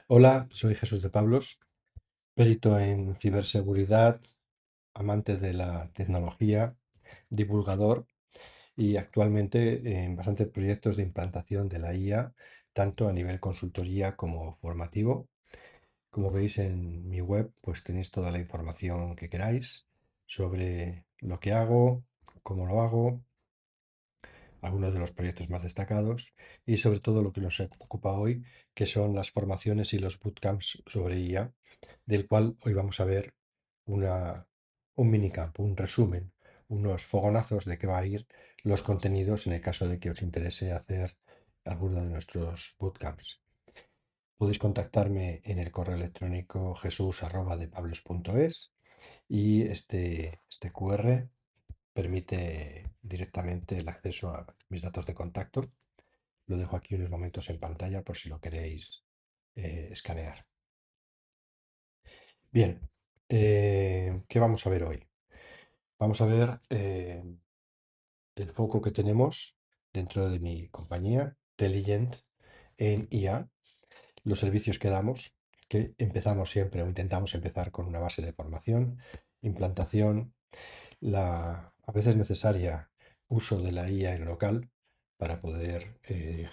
Hola, soy Jesús de Pablos, perito en ciberseguridad, amante de la tecnología, divulgador y actualmente en bastantes proyectos de implantación de la IA, tanto a nivel consultoría como formativo. Como veis en mi web, pues tenéis toda la información que queráis sobre lo que hago, cómo lo hago, algunos de los proyectos más destacados y sobre todo lo que nos ocupa hoy, que son las formaciones y los bootcamps sobre IA, del cual hoy vamos a ver un minicamp, un resumen, unos fogonazos de qué va a ir los contenidos en el caso de que os interese hacer alguno de nuestros bootcamps. Podéis contactarme en el correo electrónico jesús@depablos.es y este QR permite directamente el acceso a mis datos de contacto. Lo dejo aquí unos momentos en pantalla por si lo queréis escanear. Bien, ¿qué vamos a ver hoy? Vamos a ver el foco que tenemos dentro de mi compañía, Telligent, en IA, los servicios que damos, que empezamos siempre o intentamos empezar con una base de formación, implantación, a veces necesaria uso de la IA en local para poder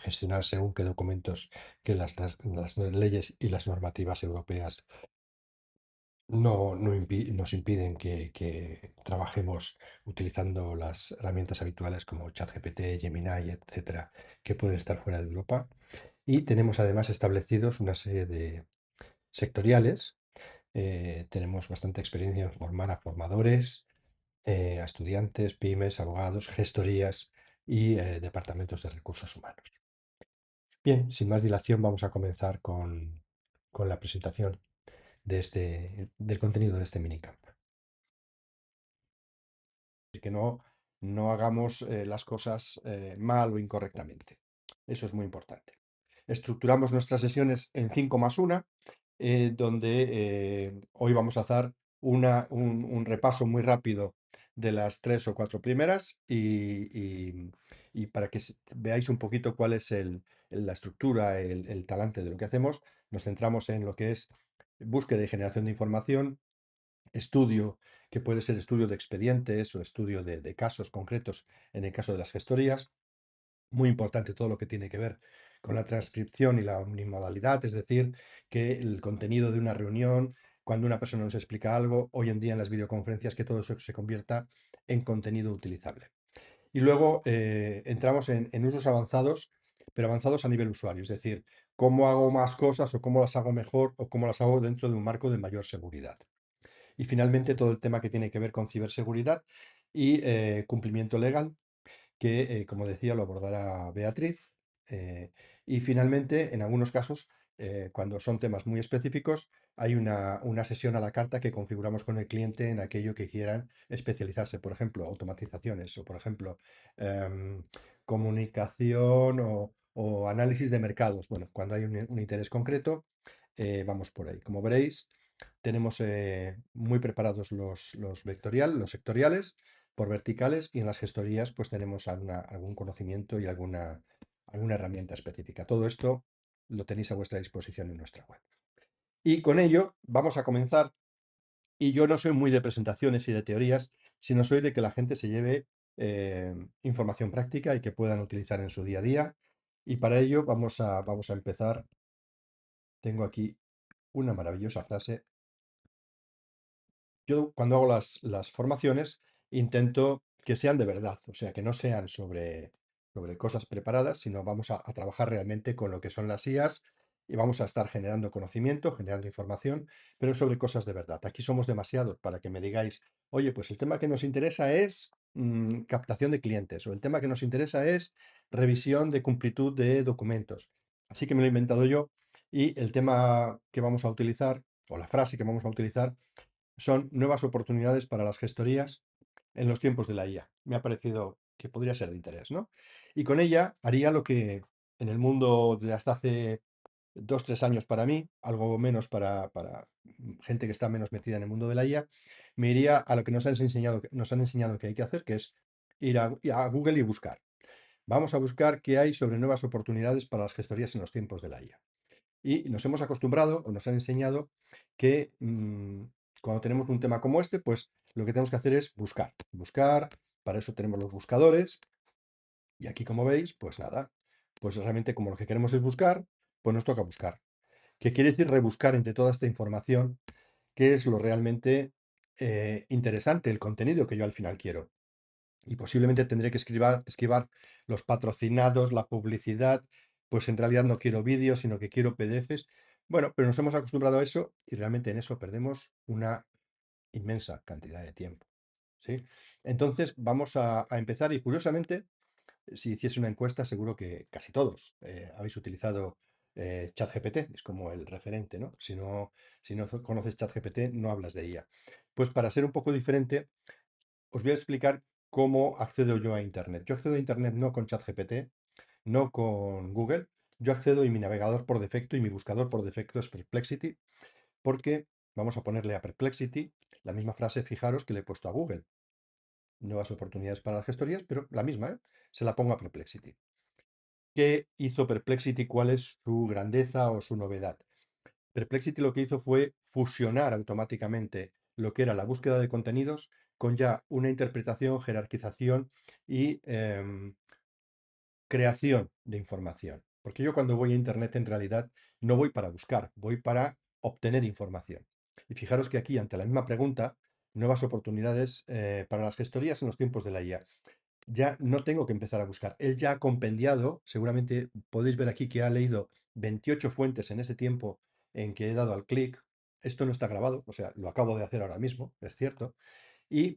gestionar según qué documentos que las leyes y las normativas europeas nos impiden que trabajemos utilizando las herramientas habituales como ChatGPT, Gemini, etcétera, que pueden estar fuera de Europa. Y tenemos además establecidos una serie de sectoriales. Tenemos bastante experiencia en formar a formadores, a estudiantes, pymes, abogados, gestorías y departamentos de recursos humanos. Bien, sin más dilación, vamos a comenzar con la presentación del contenido de este minicamp. Que no hagamos las cosas mal o incorrectamente. Eso es muy importante. Estructuramos nuestras sesiones en 5 más 1, donde hoy vamos a hacer un repaso muy rápido de las 3 o 4 primeras y para que veáis un poquito cuál es la estructura, el talante de lo que hacemos, nos centramos en lo que es búsqueda y generación de información, estudio, que puede ser estudio de expedientes o estudio de casos concretos en el caso de las gestorías. Muy importante todo lo que tiene que ver con la transcripción y la unimodalidad, es decir, que el contenido de una reunión, cuando una persona nos explica algo, hoy en día en las videoconferencias, que todo eso se convierta en contenido utilizable. Y luego entramos en usos avanzados, pero avanzados a nivel usuario, es decir, cómo hago más cosas o cómo las hago mejor o cómo las hago dentro de un marco de mayor seguridad. Y finalmente todo el tema que tiene que ver con ciberseguridad y cumplimiento legal, que como decía lo abordará Beatriz. eh, y finalmente, en algunos casos, cuando son temas muy específicos, hay una sesión a la carta que configuramos con el cliente en aquello que quieran especializarse, por ejemplo, automatizaciones o, por ejemplo, em, comunicación o análisis de mercados. Bueno, cuando hay un interés concreto, vamos por ahí. Como veréis, tenemos muy preparados los sectoriales por verticales y en las gestorías pues tenemos algún conocimiento y alguna herramienta específica. Todo esto lo tenéis a vuestra disposición en nuestra web. Y con ello vamos a comenzar. Y yo no soy muy de presentaciones y de teorías, sino soy de que la gente se lleve información práctica y que puedan utilizar en su día a día. Y para ello vamos a empezar. Tengo aquí una maravillosa frase. Yo cuando hago las formaciones intento que sean de verdad, o sea, que no sean sobre cosas preparadas, sino vamos a trabajar realmente con lo que son las IAs y vamos a estar generando conocimiento, generando información, pero sobre cosas de verdad. Aquí somos demasiados para que me digáis, oye, pues el tema que nos interesa es captación de clientes o el tema que nos interesa es revisión de cumplitud de documentos. Así que me lo he inventado yo y el tema que vamos a utilizar o la frase que vamos a utilizar son nuevas oportunidades para las gestorías en los tiempos de la IA. Me ha parecido que podría ser de interés, ¿no? Y con ella haría lo que en el mundo de hasta hace 2, 3 años para mí, algo menos para gente que está menos metida en el mundo de la IA, me iría a lo que nos han enseñado que hay que hacer, que es ir a Google y buscar. Vamos a buscar qué hay sobre nuevas oportunidades para las gestorías en los tiempos de la IA. Y nos hemos acostumbrado o nos han enseñado que cuando tenemos un tema como este, pues lo que tenemos que hacer es buscar. Buscar, para eso tenemos los buscadores. Y aquí, como veis, pues nada, pues realmente como lo que queremos es buscar, pues nos toca buscar. ¿Qué quiere decir rebuscar entre toda esta información? ¿Qué es lo realmente interesante, el contenido que yo al final quiero? Y posiblemente tendré que esquivar los patrocinados, la publicidad, pues en realidad no quiero vídeos, sino que quiero PDFs. Bueno, pero nos hemos acostumbrado a eso y realmente en eso perdemos una inmensa cantidad de tiempo. ¿Sí? Entonces vamos a empezar y curiosamente, si hiciese una encuesta, seguro que casi todos habéis utilizado ChatGPT, es como el referente, ¿no? Si no conoces ChatGPT, no hablas de ella. Pues para ser un poco diferente, os voy a explicar cómo accedo yo a Internet. Yo accedo a Internet no con ChatGPT, no con Google. Yo accedo y mi navegador por defecto y mi buscador por defecto es Perplexity, porque vamos a ponerle a Perplexity la misma frase, fijaros, que le he puesto a Google. Nuevas oportunidades para las gestorías, pero la misma, ¿eh? Se la pongo a Perplexity. ¿Qué hizo Perplexity? ¿Cuál es su grandeza o su novedad? Perplexity lo que hizo fue fusionar automáticamente lo que era la búsqueda de contenidos con ya una interpretación, jerarquización y creación de información. Porque yo cuando voy a Internet en realidad no voy para buscar, voy para obtener información. Y fijaros que aquí, ante la misma pregunta, nuevas oportunidades para las gestorías en los tiempos de la IA. Ya no tengo que empezar a buscar. Él ya ha compendiado, seguramente podéis ver aquí que ha leído 28 fuentes en ese tiempo en que he dado al clic. Esto no está grabado, o sea, lo acabo de hacer ahora mismo, es cierto. Y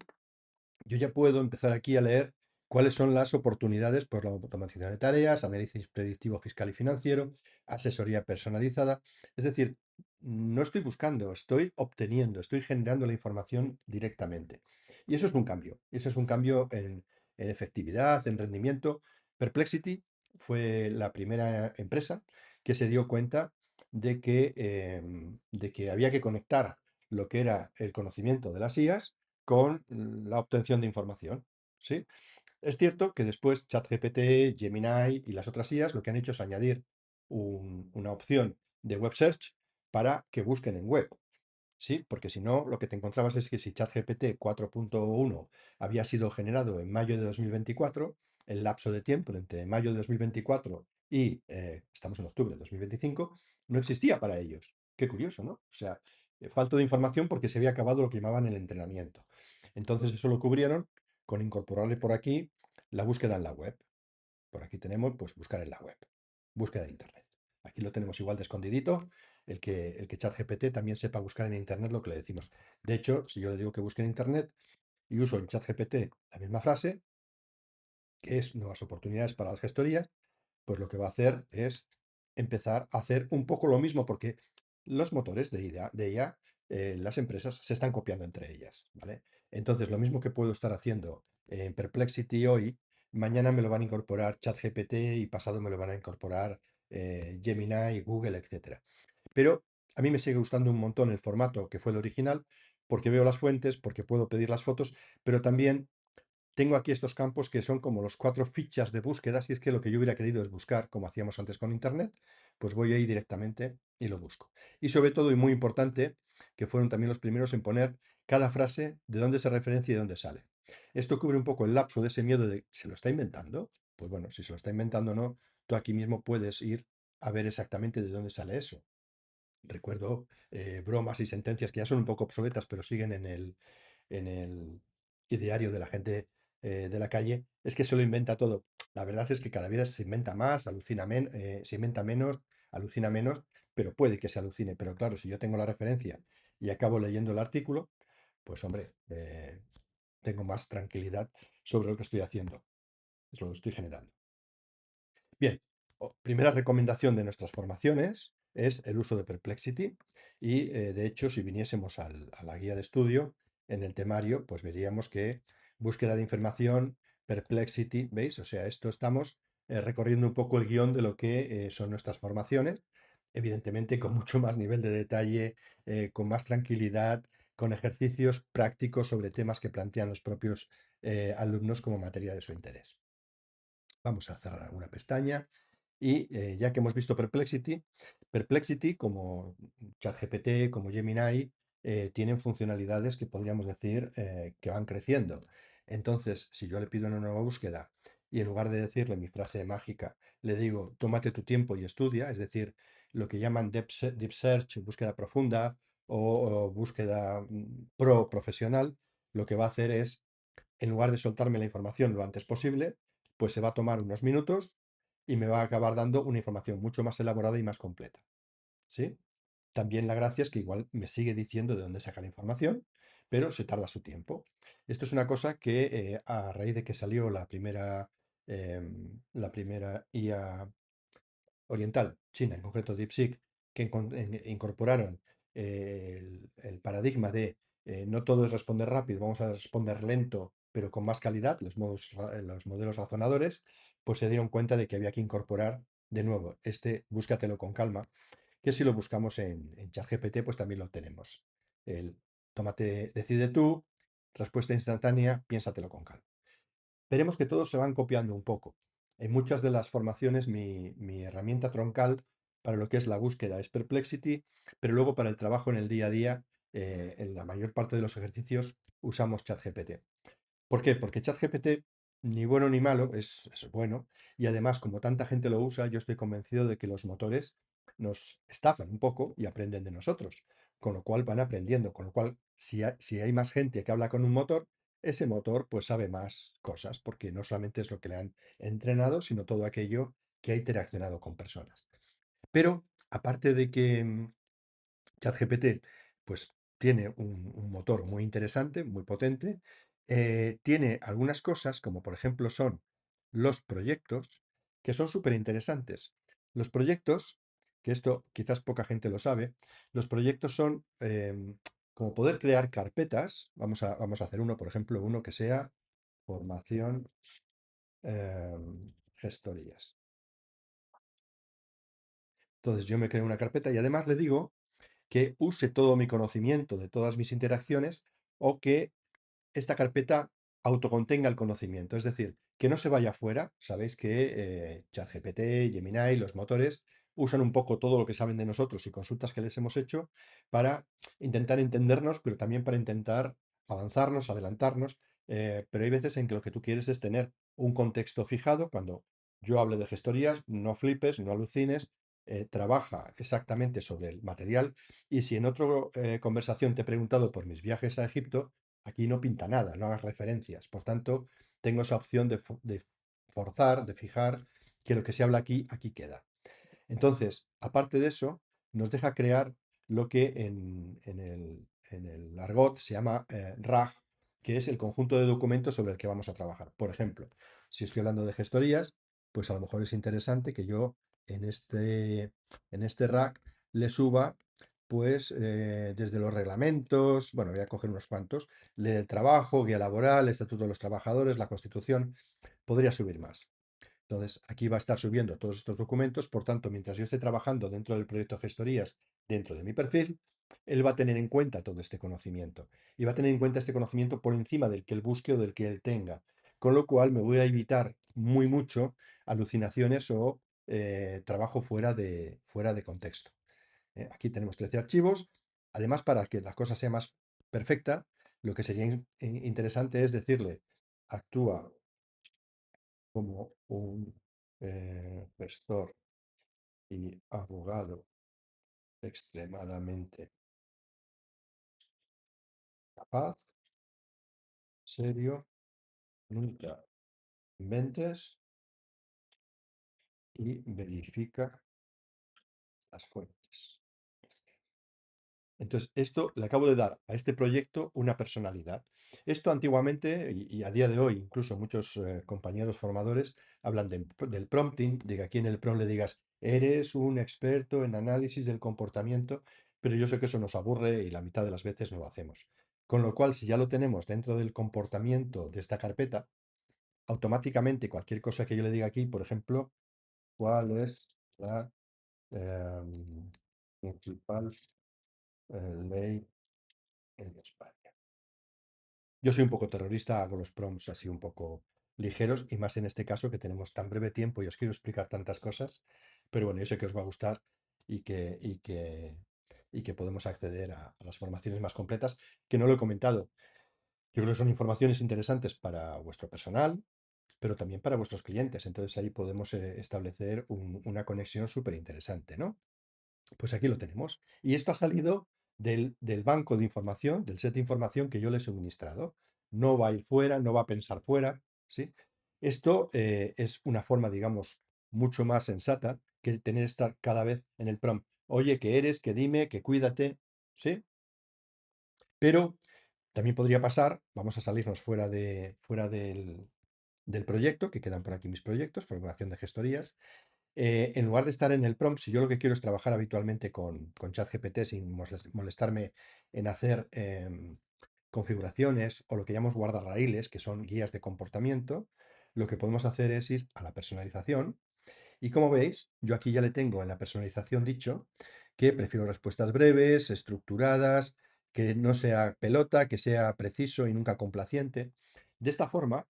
yo ya puedo empezar aquí a leer cuáles son las oportunidades por la automatización de tareas, análisis predictivo fiscal y financiero, asesoría personalizada. Es decir, no estoy buscando, estoy obteniendo, estoy generando la información directamente. Y eso es un cambio. Y eso es un cambio en efectividad, en rendimiento. Perplexity fue la primera empresa que se dio cuenta de que había que conectar lo que era el conocimiento de las IAs con la obtención de información. ¿Sí? Es cierto que después ChatGPT, Gemini y las otras IAs lo que han hecho es añadir una opción de web search para que busquen en web. Sí, porque si no, lo que te encontrabas es que si ChatGPT 4.1 había sido generado en mayo de 2024, el lapso de tiempo entre mayo de 2024 y estamos en octubre de 2025 no existía para ellos. Qué curioso, ¿no? O sea, falta de información porque se había acabado lo que llamaban el entrenamiento. Entonces eso lo cubrieron con incorporarle por aquí la búsqueda en la web. Por aquí tenemos, pues, buscar en la web, búsqueda en Internet. Aquí lo tenemos igual de escondidito, el que ChatGPT también sepa buscar en Internet lo que le decimos. De hecho, si yo le digo que busque en Internet y uso en ChatGPT la misma frase, que es nuevas oportunidades para las gestorías, pues lo que va a hacer es empezar a hacer un poco lo mismo, porque los motores de IA, las empresas se están copiando entre ellas, ¿vale? Entonces, lo mismo que puedo estar haciendo en Perplexity hoy, mañana me lo van a incorporar ChatGPT y pasado me lo van a incorporar Gemini, Google, etcétera. Pero a mí me sigue gustando un montón el formato que fue el original, porque veo las fuentes, porque puedo pedir las fotos, pero también tengo aquí estos campos que son como los 4 fichas de búsqueda. Si es que lo que yo hubiera querido es buscar, como hacíamos antes con Internet, pues voy ahí directamente y lo busco. Y sobre todo, y muy importante, que fueron también los primeros en poner cada frase de dónde se referencia y de dónde sale. Esto cubre un poco el lapso de ese miedo de, ¿se lo está inventando? Pues bueno, si se lo está inventando o no, tú aquí mismo puedes ir a ver exactamente de dónde sale eso. Recuerdo bromas y sentencias que ya son un poco obsoletas, pero siguen en el ideario de la gente de la calle, es que se lo inventa todo. La verdad es que cada vez se inventa más, se inventa menos, alucina menos, pero puede que se alucine. Pero claro, si yo tengo la referencia y acabo leyendo el artículo, pues hombre, tengo más tranquilidad sobre lo que estoy haciendo, es lo que estoy generando. Bien, primera recomendación de nuestras formaciones es el uso de Perplexity y de hecho si viniésemos a la guía de estudio en el temario pues veríamos que búsqueda de información, Perplexity, ¿veis? O sea, esto estamos recorriendo un poco el guión de lo que son nuestras formaciones, evidentemente con mucho más nivel de detalle, con más tranquilidad, con ejercicios prácticos sobre temas que plantean los propios alumnos como materia de su interés. Vamos a cerrar una pestaña y ya que hemos visto Perplexity, Perplexity, como ChatGPT, como Gemini, tienen funcionalidades que podríamos decir que van creciendo. Entonces, si yo le pido una nueva búsqueda y en lugar de decirle mi frase mágica, le digo, tómate tu tiempo y estudia, es decir, lo que llaman deep search, búsqueda profunda o búsqueda profesional, lo que va a hacer es, en lugar de soltarme la información lo antes posible, pues se va a tomar unos minutos y me va a acabar dando una información mucho más elaborada y más completa. ¿Sí? También la gracia es que igual me sigue diciendo de dónde saca la información, pero se tarda su tiempo. Esto es una cosa que a raíz de que salió la primera IA oriental, China, en concreto DeepSeek, que incorporaron el paradigma de no todo es responder rápido, vamos a responder lento, pero con más calidad, los modelos razonadores, pues se dieron cuenta de que había que incorporar de nuevo búscatelo con calma, que si lo buscamos en ChatGPT, pues también lo tenemos. El decide tú, respuesta instantánea, piénsatelo con calma. Veremos que todos se van copiando un poco. En muchas de las formaciones mi herramienta troncal para lo que es la búsqueda es Perplexity, pero luego para el trabajo en el día a día, en la mayor parte de los ejercicios usamos ChatGPT. ¿Por qué? Porque ChatGPT, ni bueno ni malo, es bueno. Y además, como tanta gente lo usa, yo estoy convencido de que los motores nos estafan un poco y aprenden de nosotros. Con lo cual van aprendiendo. Con lo cual, si hay más gente que habla con un motor, ese motor pues sabe más cosas, porque no solamente es lo que le han entrenado, sino todo aquello que ha interaccionado con personas. Pero, aparte de que ChatGPT, pues tiene un motor muy interesante, muy potente. Tiene algunas cosas, como por ejemplo son los proyectos, que son súper interesantes. Los proyectos, que esto quizás poca gente lo sabe, los proyectos son como poder crear carpetas. Vamos a hacer uno, por ejemplo, uno que sea formación gestorías. Entonces yo me creo una carpeta y además le digo que use todo mi conocimiento de todas mis interacciones o que esta carpeta autocontenga el conocimiento, es decir, que no se vaya fuera. Sabéis que ChatGPT, Gemini, los motores usan un poco todo lo que saben de nosotros y consultas que les hemos hecho para intentar entendernos, pero también para intentar avanzarnos, adelantarnos. Pero hay veces en que lo que tú quieres es tener un contexto fijado. Cuando yo hable de gestorías, no flipes, no alucines, trabaja exactamente sobre el material. Y si en otra conversación te he preguntado por mis viajes a Egipto, aquí no pinta nada, no hagas referencias. Por tanto, tengo esa opción de forzar, de fijar que lo que se habla aquí, aquí queda. Entonces, aparte de eso, nos deja crear lo que en el argot se llama RAG, que es el conjunto de documentos sobre el que vamos a trabajar. Por ejemplo, si estoy hablando de gestorías, pues a lo mejor es interesante que yo en este RAG le suba, pues desde los reglamentos, bueno, voy a coger unos cuantos, ley del trabajo, guía laboral, estatuto de los trabajadores, la Constitución, podría subir más. Entonces, aquí va a estar subiendo todos estos documentos. Por tanto, mientras yo esté trabajando dentro del proyecto de gestorías, dentro de mi perfil, él va a tener en cuenta todo este conocimiento. Y va a tener en cuenta este conocimiento por encima del que él busque o del que él tenga. Con lo cual, me voy a evitar muy mucho alucinaciones o trabajo fuera de contexto. Aquí tenemos 13 archivos. Además, para que la cosa sea más perfecta, lo que sería interesante es decirle, actúa como un gestor y abogado extremadamente capaz, serio, nunca inventes y verifica las fuentes. Entonces, esto le acabo de dar a este proyecto una personalidad. Esto antiguamente, y a día de hoy, incluso muchos compañeros formadores hablan del prompting, de que aquí en el prompt le digas, eres un experto en análisis del comportamiento, pero yo sé que eso nos aburre y la mitad de las veces no lo hacemos. Con lo cual, si ya lo tenemos dentro del comportamiento de esta carpeta, automáticamente cualquier cosa que yo le diga aquí, por ejemplo, ¿cuál es la principal ley en España? Yo soy un poco terrorista, hago los prompts así un poco ligeros y más en este caso que tenemos tan breve tiempo y os quiero explicar tantas cosas, pero bueno, yo sé que os va a gustar y que podemos acceder a las formaciones más completas, que no lo he comentado. Yo creo que son informaciones interesantes para vuestro personal, pero también para vuestros clientes. Entonces ahí podemos establecer una conexión súper interesante, ¿no? Pues aquí lo tenemos. Y esto ha salido del banco de información, del set de información que yo le he suministrado. No va a ir fuera, no va a pensar fuera, ¿sí? Esto es una forma, digamos, mucho más sensata que tener que estar cada vez en el prompt. Oye, ¿qué eres? ¿Qué dime? ¿Qué cuídate? ¿Sí? Pero también podría pasar, vamos a salirnos fuera del proyecto, que quedan por aquí mis proyectos, formulación de gestorías. En lugar de estar en el prompt, si yo lo que quiero es trabajar habitualmente con ChatGPT sin molestarme en hacer configuraciones o lo que llamamos guardarraíles, que son guías de comportamiento, lo que podemos hacer es ir a la personalización. Y como veis, yo aquí ya le tengo en la personalización dicho que prefiero respuestas breves, estructuradas, que no sea pelota, que sea preciso y nunca complaciente. De esta forma,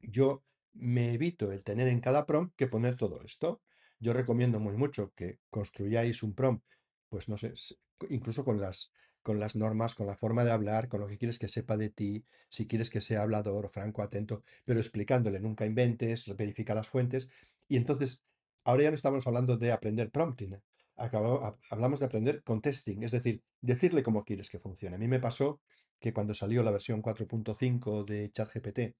yo me evito el tener en cada prompt que poner todo esto. Yo recomiendo muy mucho que construyáis un prompt, pues no sé, incluso con las normas, con la forma de hablar, con lo que quieres que sepa de ti, si quieres que sea hablador, franco, atento, pero explicándole, nunca inventes, verifica las fuentes. Y entonces, ahora ya no estamos hablando de aprender prompting, hablamos de aprender contexting, es decir, decirle cómo quieres que funcione. A mí me pasó que cuando salió la versión 4.5 de ChatGPT,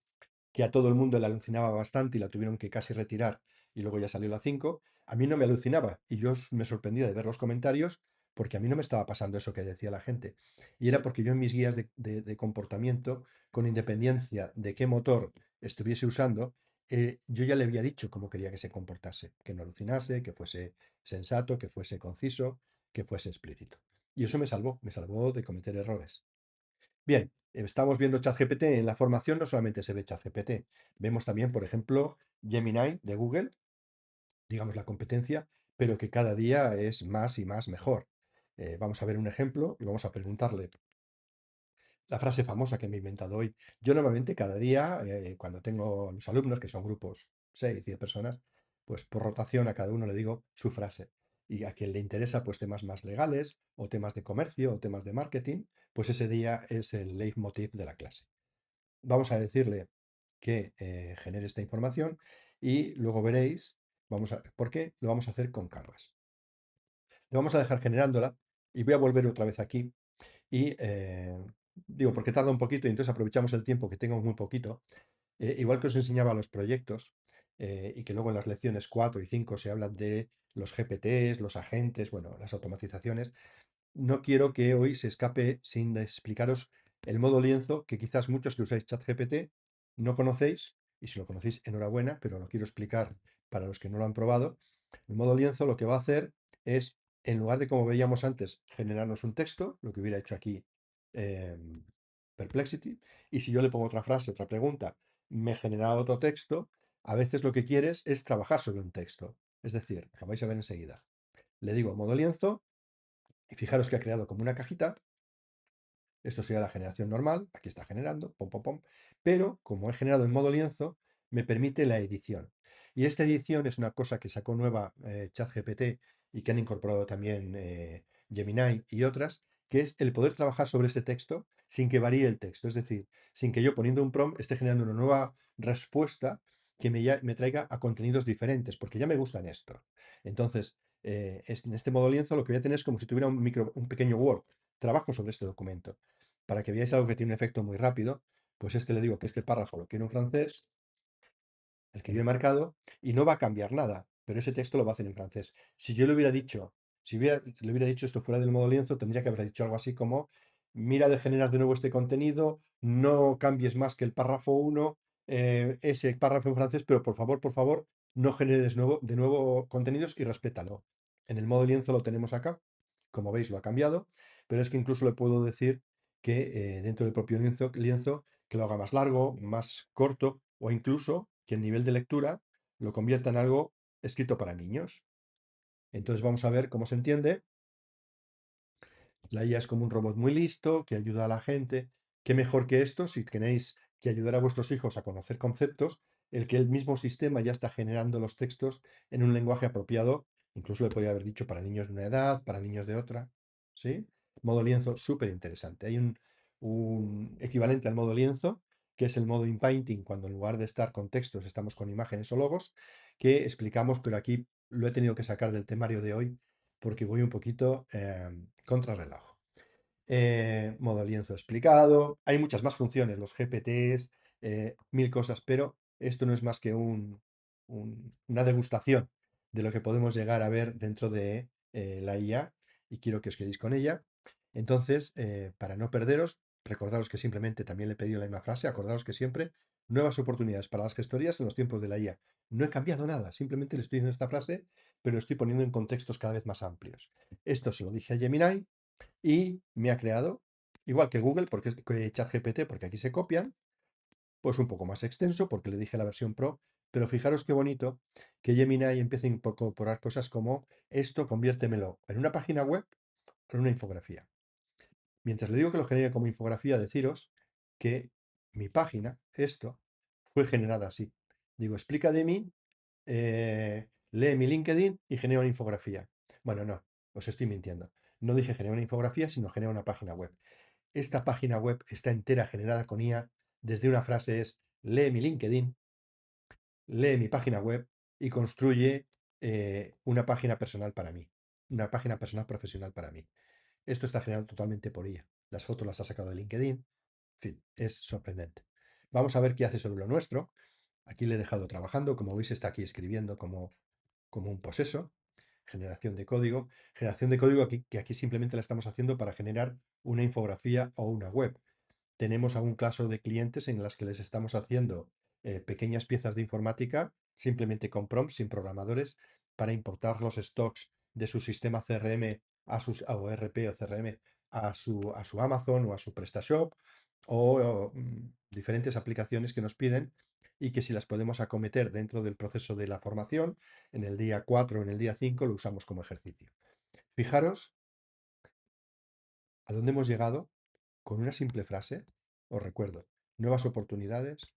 que a todo el mundo le alucinaba bastante y la tuvieron que casi retirar y luego ya salió la 5, a mí no me alucinaba y yo me sorprendía de ver los comentarios porque a mí no me estaba pasando eso que decía la gente. Y era porque yo en mis guías de comportamiento, con independencia de qué motor estuviese usando, yo ya le había dicho cómo quería que se comportase, que no alucinase, que fuese sensato, que fuese conciso, que fuese explícito. Y eso me salvó de cometer errores. Bien, estamos viendo ChatGPT en la formación, no solamente se ve ChatGPT, vemos también, por ejemplo, Gemini de Google, digamos la competencia, pero que cada día es más y más mejor. Vamos a ver un ejemplo y vamos a preguntarle la frase famosa que me he inventado hoy. Yo normalmente cada día, cuando tengo a los alumnos, que son grupos 6, 10 personas, pues por rotación a cada uno le digo su frase. Y a quien le interesa, pues temas más legales, o temas de comercio, o temas de marketing, pues ese día es el leitmotiv de la clase. Vamos a decirle que genere esta información y luego veréis, vamos a, ¿por qué? Lo vamos a hacer con Canvas. Le vamos a dejar generándola y voy a volver otra vez aquí y digo, porque tarda un poquito y entonces aprovechamos el tiempo que tengo muy poquito. Igual que os enseñaba los proyectos y que luego en las lecciones 4 y 5 se hablan de los GPTs, los agentes, bueno, las automatizaciones, no quiero que hoy se escape sin explicaros el modo lienzo que quizás muchos que usáis ChatGPT no conocéis, y si lo conocéis, enhorabuena, pero lo quiero explicar para los que no lo han probado. El modo lienzo lo que va a hacer es, en lugar de como veíamos antes, generarnos un texto, lo que hubiera hecho aquí em, Perplexity, y si yo le pongo otra frase, otra pregunta, me genera otro texto, a veces lo que quieres es trabajar sobre un texto. Es decir, lo vais a ver enseguida. Le digo modo lienzo y fijaros que ha creado como una cajita. Esto sería la generación normal. Aquí está generando, pom, pom, pom. Pero como he generado en modo lienzo, me permite la edición. Y esta edición es una cosa que sacó nueva ChatGPT y que han incorporado también Gemini y otras, que es el poder trabajar sobre ese texto sin que varíe el texto. Es decir, sin que yo poniendo un prompt esté generando una nueva respuesta que me traiga a contenidos diferentes, porque ya me gustan esto. Entonces, en este modo lienzo lo que voy a tener es como si tuviera un pequeño Word. Trabajo sobre este documento. Para que veáis algo que tiene un efecto muy rápido, pues le digo que este párrafo lo quiero en francés, el que yo he marcado, y no va a cambiar nada, pero ese texto lo va a hacer en francés. Si yo le hubiera dicho, si le hubiera dicho esto fuera del modo lienzo, tendría que haber dicho algo así como, mira de generar de nuevo este contenido, no cambies más que el párrafo 1, ese párrafo en francés, pero por favor, no generes de nuevo contenidos y respétalo. En el modo lienzo lo tenemos acá, como veis lo ha cambiado, pero es que incluso le puedo decir que dentro del propio lienzo que lo haga más largo, más corto o incluso que el nivel de lectura lo convierta en algo escrito para niños. Entonces vamos a ver cómo se entiende. La IA es como un robot muy listo que ayuda a la gente. ¿Qué mejor que esto si tenéis que ayudar a vuestros hijos a conocer conceptos? El que el mismo sistema ya está generando los textos en un lenguaje apropiado Incluso le podía haber dicho para niños de una edad, para niños de otra, ¿sí? Modo lienzo, súper interesante. Hay un equivalente al modo lienzo, que es el modo inpainting, cuando en lugar de estar con textos estamos con imágenes o logos, que explicamos, pero aquí lo he tenido que sacar del temario de hoy porque voy un poquito contrarreloj. Modo lienzo explicado. Hay muchas más funciones, los GPTs, mil cosas, pero esto no es más que una degustación de lo que podemos llegar a ver dentro de la IA y quiero que os quedéis con ella. Entonces, para no perderos, recordaros que simplemente también le he pedido la misma frase, acordaros que siempre nuevas oportunidades para las gestorías en los tiempos de la IA. No he cambiado nada, simplemente le estoy diciendo esta frase, pero lo estoy poniendo en contextos cada vez más amplios. Esto se lo dije a Gemini y me ha creado, igual que Google, porque es que ChatGPT, porque aquí se copian, pues un poco más extenso, porque le dije la versión Pro, pero fijaros qué bonito que Gemini empiece a incorporar cosas como esto, conviértemelo en una página web o en una infografía. Mientras le digo que lo genere como infografía, deciros que mi página, esto, fue generada así. Digo, explica de mí, lee mi LinkedIn y genera una infografía. Bueno, no, os estoy mintiendo. No dije genera una infografía, sino genera una página web. Esta página web está entera generada con IA. Desde una frase es, lee mi LinkedIn, lee mi página web y construye una página personal para mí. Una página personal profesional para mí. Esto está generado totalmente por IA. Las fotos las ha sacado de LinkedIn. En fin, es sorprendente. Vamos a ver qué hace sobre lo nuestro. Aquí le he dejado trabajando. Como veis, está aquí escribiendo como un poseso. Generación de código. Generación de código aquí, que aquí simplemente la estamos haciendo para generar una infografía o una web. Tenemos algún caso de clientes en las que les estamos haciendo pequeñas piezas de informática simplemente con prompts, sin programadores, para importar los stocks de su sistema CRM o ERP o CRM a su Amazon o a su PrestaShop o diferentes aplicaciones que nos piden y que si las podemos acometer dentro del proceso de la formación, en el día 4 o en el día 5 lo usamos como ejercicio. Fijaros a dónde hemos llegado con una simple frase. Os recuerdo, nuevas oportunidades,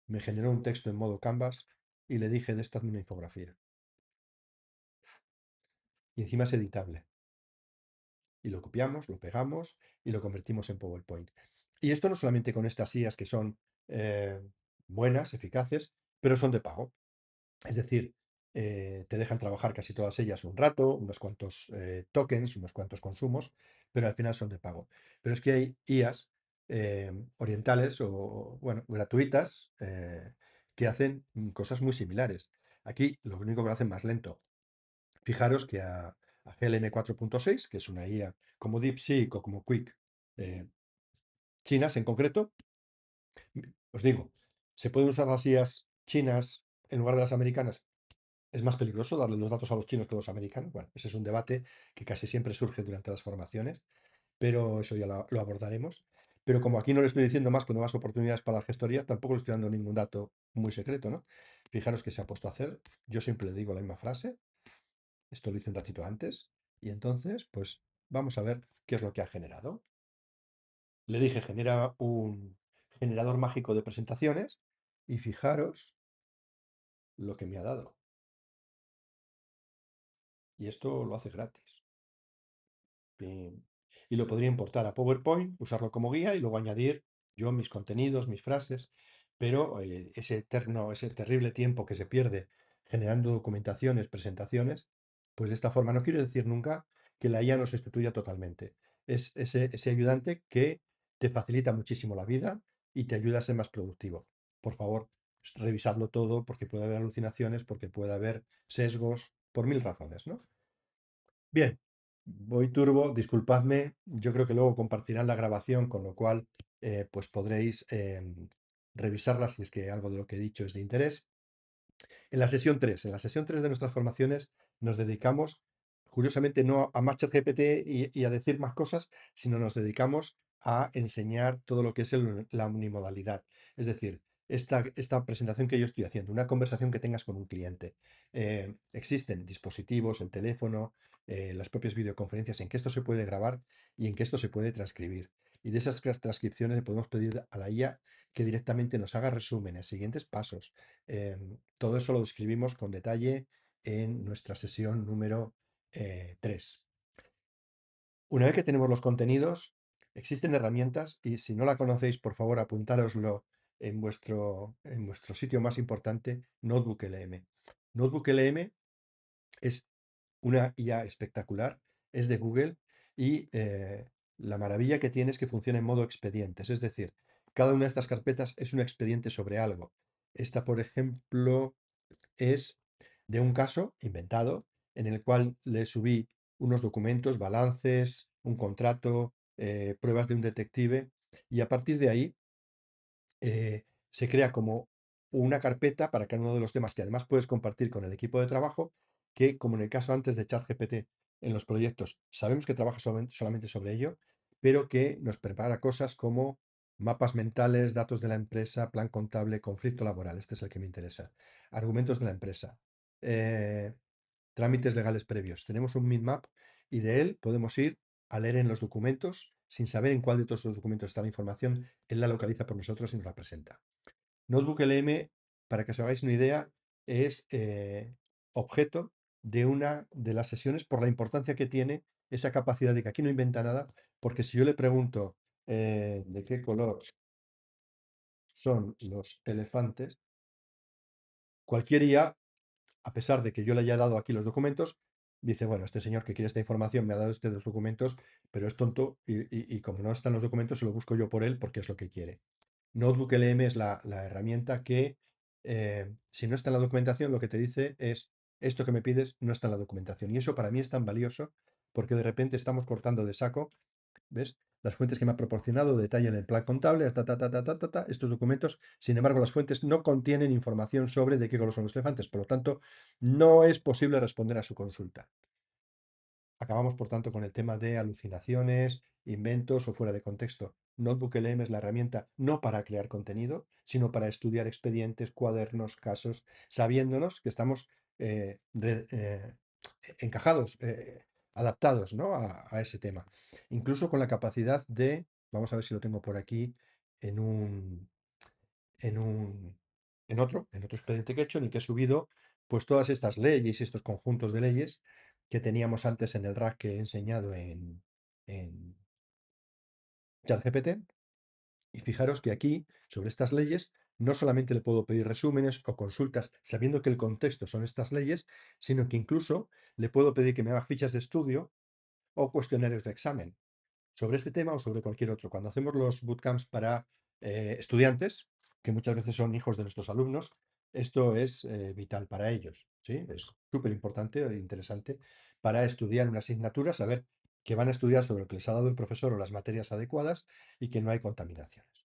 me generó un texto en modo Canvas y le dije de esto hazme una infografía. Y encima es editable. Y lo copiamos, lo pegamos y lo convertimos en PowerPoint. Y esto no solamente con estas IAs que son eh, buenas, eficaces, pero son de pago. Es decir, te dejan trabajar casi todas ellas un rato, unos cuantos tokens, unos cuantos consumos, pero al final son de pago. Pero es que hay IAs orientales o, bueno, gratuitas que hacen cosas muy similares. Aquí lo único que lo hacen más lento. Fijaros que a GLM 4.6, que es una IA como DeepSeek o como Quick, eh, chinas en concreto, os digo, ¿se pueden usar las IAs chinas en lugar de las americanas? ¿Es más peligroso darle los datos a los chinos que a los americanos? Bueno, ese es un debate que casi siempre surge durante las formaciones, pero eso ya lo abordaremos. Pero como aquí no le estoy diciendo más con nuevas oportunidades para la gestoría, tampoco le estoy dando ningún dato muy secreto, ¿no? Fijaros que se ha puesto a hacer. Yo siempre le digo la misma frase. Esto lo hice un ratito antes. Y entonces, pues vamos a ver qué es lo que ha generado. Le dije, genera un generador mágico de presentaciones y fijaros lo que me ha dado. Y esto lo hace gratis. Bien. Y lo podría importar a PowerPoint, usarlo como guía y luego añadir yo mis contenidos, mis frases, pero ese terrible tiempo que se pierde generando documentaciones, presentaciones, pues de esta forma no quiero decir nunca que la IA nos sustituya totalmente. Es ese ayudante que te facilita muchísimo la vida y te ayuda a ser más productivo. Por favor, revisadlo todo porque puede haber alucinaciones, porque puede haber sesgos, por mil razones, ¿no? Bien, voy turbo, disculpadme. Yo creo que luego compartirán la grabación, con lo cual pues podréis revisarla si es que algo de lo que he dicho es de interés. En la sesión 3 de nuestras formaciones nos dedicamos, curiosamente, no a más ChatGPT y a decir más cosas, sino nos dedicamos a enseñar todo lo que es la unimodalidad. Es decir, esta presentación que yo estoy haciendo, una conversación que tengas con un cliente. Existen dispositivos, el teléfono, las propias videoconferencias en que esto se puede grabar y en que esto se puede transcribir. Y de esas transcripciones le podemos pedir a la IA que directamente nos haga resúmenes, siguientes pasos, todo eso lo describimos con detalle en nuestra sesión número 3. Una vez que tenemos los contenidos, existen herramientas y si no la conocéis, por favor, apuntároslo en vuestro sitio más importante, NotebookLM. NotebookLM es una IA espectacular, es de Google y la maravilla que tiene es que funciona en modo expedientes, es decir, cada una de estas carpetas es un expediente sobre algo. Esta, por ejemplo, es de un caso inventado en el cual le subí unos documentos, balances, un contrato, pruebas de un detective y a partir de ahí se crea como una carpeta para cada uno de los temas que además puedes compartir con el equipo de trabajo, que como en el caso antes de ChatGPT en los proyectos, sabemos que trabaja solamente sobre ello, pero que nos prepara cosas como mapas mentales, datos de la empresa, plan contable, conflicto laboral, este es el que me interesa, argumentos de la empresa, eh, trámites legales previos. Tenemos un map y de él podemos ir a leer en los documentos sin saber en cuál de todos los documentos está la información, él la localiza por nosotros y nos la presenta. NotebookLM, para que os hagáis una idea, es objeto de una de las sesiones por la importancia que tiene esa capacidad de que aquí no inventa nada, porque si yo le pregunto de qué color son los elefantes, cualquier IA, a pesar de que yo le haya dado aquí los documentos, dice, bueno, este señor que quiere esta información me ha dado estos documentos, pero es tonto y como no están los documentos, se lo busco yo por él porque es lo que quiere. NotebookLM es la herramienta que, si no está en la documentación, lo que te dice es, esto que me pides no está en la documentación. Y eso para mí es tan valioso porque de repente estamos cortando de saco, ¿ves? Las fuentes que me ha proporcionado detallan el plan contable, estos documentos. Sin embargo, las fuentes no contienen información sobre de qué color son los elefantes. Por lo tanto, no es posible responder a su consulta. Acabamos, por tanto, con el tema de alucinaciones, inventos o fuera de contexto. NotebookLM es la herramienta no para crear contenido, sino para estudiar expedientes, cuadernos, casos, sabiéndonos que estamos encajados, adaptados, ¿no? a ese tema. Incluso con la capacidad de, vamos a ver si lo tengo por aquí, en un, en un, en otro expediente que he hecho, en el que he subido pues todas estas leyes y estos conjuntos de leyes que teníamos antes en el rack que he enseñado en ChatGPT. Y fijaros que aquí, sobre estas leyes, no solamente le puedo pedir resúmenes o consultas sabiendo que el contexto son estas leyes, sino que incluso le puedo pedir que me haga fichas de estudio o cuestionarios de examen sobre este tema o sobre cualquier otro. Cuando hacemos los bootcamps para estudiantes, que muchas veces son hijos de nuestros alumnos, esto es vital para ellos, ¿sí? Es súper importante e interesante para estudiar una asignatura, saber que van a estudiar sobre lo que les ha dado el profesor o las materias adecuadas y que no hay contaminaciones.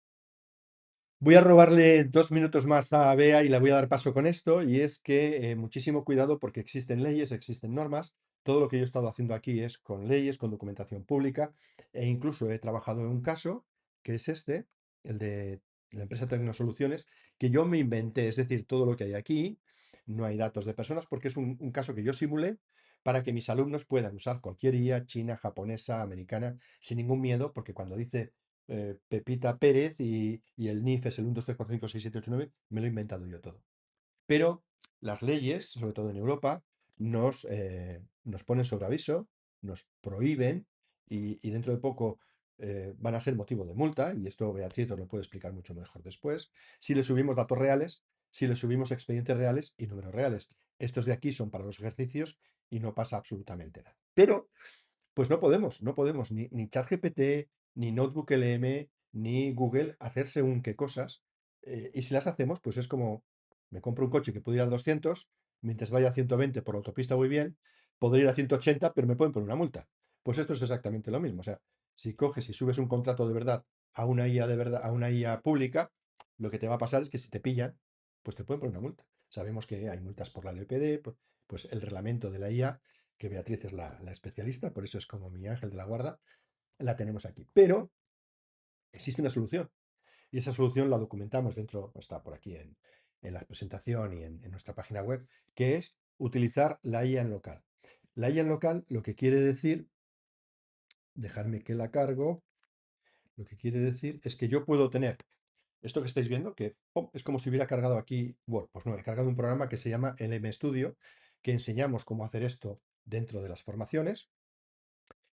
Voy a robarle 2 minutos más a Bea y le voy a dar paso con esto, y es que muchísimo cuidado porque existen leyes, existen normas. Todo lo que yo he estado haciendo aquí es con leyes, con documentación pública, e incluso he trabajado en un caso, que es este, el de la empresa Tecnosoluciones, que yo me inventé, es decir, todo lo que hay aquí, no hay datos de personas, porque es un caso que yo simulé para que mis alumnos puedan usar cualquier IA, china, japonesa, americana, sin ningún miedo, porque cuando dice Pepita Pérez y el NIF es el 1, 2, 3, 4, 5, 6, 7, 8, 9, me lo he inventado yo todo. Pero las leyes, sobre todo en Europa, nos ponen sobre aviso, nos prohíben y dentro de poco van a ser motivo de multa, y esto Beatriz os lo puede explicar mucho mejor después, si le subimos datos reales, si le subimos expedientes reales y números reales. Estos de aquí son para los ejercicios y no pasa absolutamente nada. Pero pues no podemos ni ChatGPT, ni NotebookLM, ni Google hacer según qué cosas. Y si las hacemos, pues es como, me compro un coche que puede ir a 200, mientras vaya a 120 por la autopista voy bien, podría ir a 180, pero me pueden poner una multa. Pues esto es exactamente lo mismo. O sea, si coges y subes un contrato de verdad a una IA de verdad, a una IA pública, lo que te va a pasar es que si te pillan, pues te pueden poner una multa. Sabemos que hay multas por la LPD, pues el reglamento de la IA, que Beatriz es la especialista, por eso es como mi ángel de la guarda, la tenemos aquí. Pero existe una solución y esa solución la documentamos dentro, está por aquí en la presentación y en nuestra página web, que es utilizar la IA en local. La IA en local lo que quiere decir, dejarme que la cargo, lo que quiere decir es que yo puedo tener esto que estáis viendo, que es como si hubiera cargado aquí Word. Pues no, he cargado un programa que se llama LM Studio, que enseñamos cómo hacer esto dentro de las formaciones,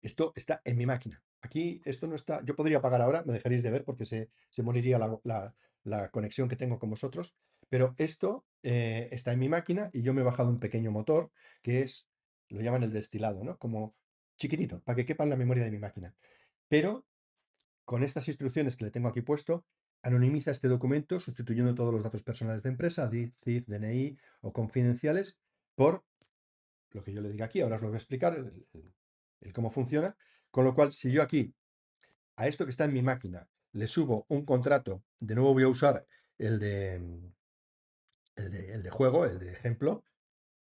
esto está en mi máquina. Aquí esto no está. Yo podría apagar ahora, me dejaréis de ver porque se moriría la conexión que tengo con vosotros. Pero esto está en mi máquina y yo me he bajado un pequeño motor que es, lo llaman el destilado, ¿no? Como chiquitito, para que quepa en la memoria de mi máquina. Pero con estas instrucciones que le tengo aquí puesto, anonimiza este documento sustituyendo todos los datos personales de empresa, CIF, DNI o confidenciales, por lo que yo le diga aquí. Ahora os lo voy a explicar, el cómo funciona. Con lo cual, si yo aquí, a esto que está en mi máquina, le subo un contrato, de nuevo voy a usar el de, el de juego, el de ejemplo,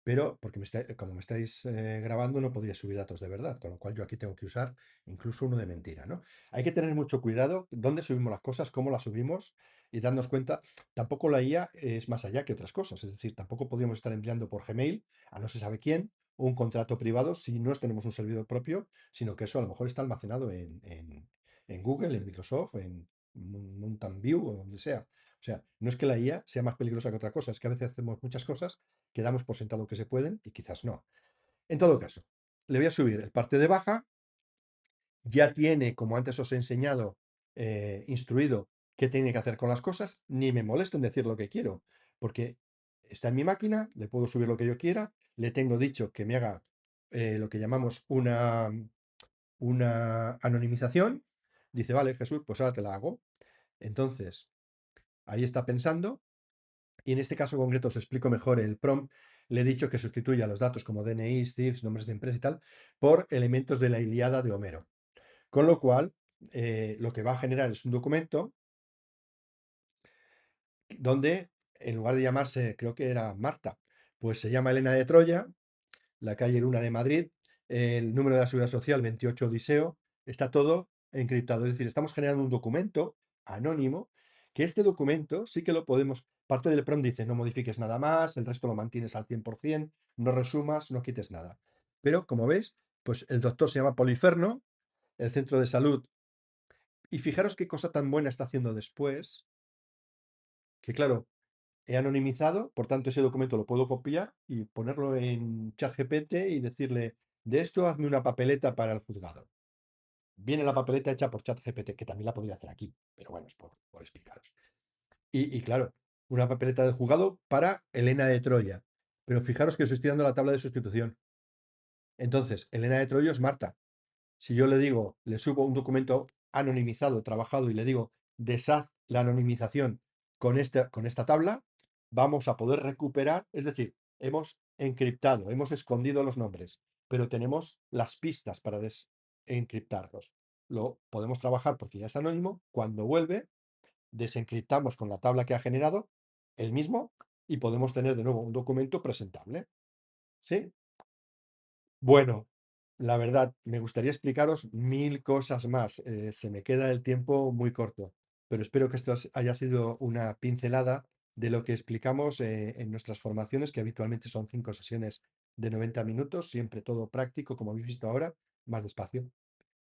pero porque como me estáis grabando no podría subir datos de verdad, con lo cual yo aquí tengo que usar incluso uno de mentira, ¿no? Hay que tener mucho cuidado dónde subimos las cosas, cómo las subimos y darnos cuenta, tampoco la IA es más allá que otras cosas, es decir, tampoco podríamos estar enviando por Gmail a no se sabe quién un contrato privado si no tenemos un servidor propio, sino que eso a lo mejor está almacenado en Google, en Microsoft, en Mountain View o donde sea. O sea, no es que la IA sea más peligrosa que otra cosa, es que a veces hacemos muchas cosas que damos por sentado que se pueden y quizás no. En todo caso, le voy a subir el parte de baja, ya tiene, como antes os he enseñado, instruido qué tiene que hacer con las cosas, ni me molesto en decir lo que quiero, porque está en mi máquina, le puedo subir lo que yo quiera, le tengo dicho que me haga lo que llamamos una anonimización, dice, vale, Jesús, pues ahora te la hago. Entonces, ahí está pensando. Y en este caso concreto os explico mejor el prompt. Le he dicho que sustituya los datos como DNI, CIFs, nombres de empresa y tal, por elementos de la Ilíada de Homero. Con lo cual, lo que va a generar es un documento donde, en lugar de llamarse, creo que era Marta, pues se llama Elena de Troya, la calle Luna de Madrid, el número de la Seguridad Social 28 Odiseo, está todo encriptado. Es decir, estamos generando un documento anónimo, que este documento sí que lo podemos, parte del prompt dice, no modifiques nada más, el resto lo mantienes al 100%, no resumas, no quites nada. Pero, como veis, pues el doctor se llama Poliferno, el centro de salud, y fijaros qué cosa tan buena está haciendo después, que claro, he anonimizado, por tanto ese documento lo puedo copiar y ponerlo en ChatGPT y decirle, de esto hazme una papeleta para el juzgado. Viene la papeleta hecha por ChatGPT, que también la podría hacer aquí, pero bueno, es por explicaros. Y claro, una papeleta del juzgado para Elena de Troya. Pero fijaros que os estoy dando la tabla de sustitución. Entonces, Elena de Troya es Marta. Si yo le digo, le subo un documento anonimizado, trabajado, y le digo, deshaz la anonimización con esta tabla, vamos a poder recuperar, es decir, hemos encriptado, hemos escondido los nombres, pero tenemos las pistas para desencriptarlos. Lo podemos trabajar porque ya es anónimo. Cuando vuelve, desencriptamos con la tabla que ha generado el mismo y podemos tener de nuevo un documento presentable. ¿Sí? Bueno, la verdad, me gustaría explicaros mil cosas más. Se me queda el tiempo muy corto, pero espero que esto haya sido una pincelada de lo que explicamos en nuestras formaciones, que habitualmente son 5 sesiones de 90 minutos, siempre todo práctico, como habéis visto ahora, más despacio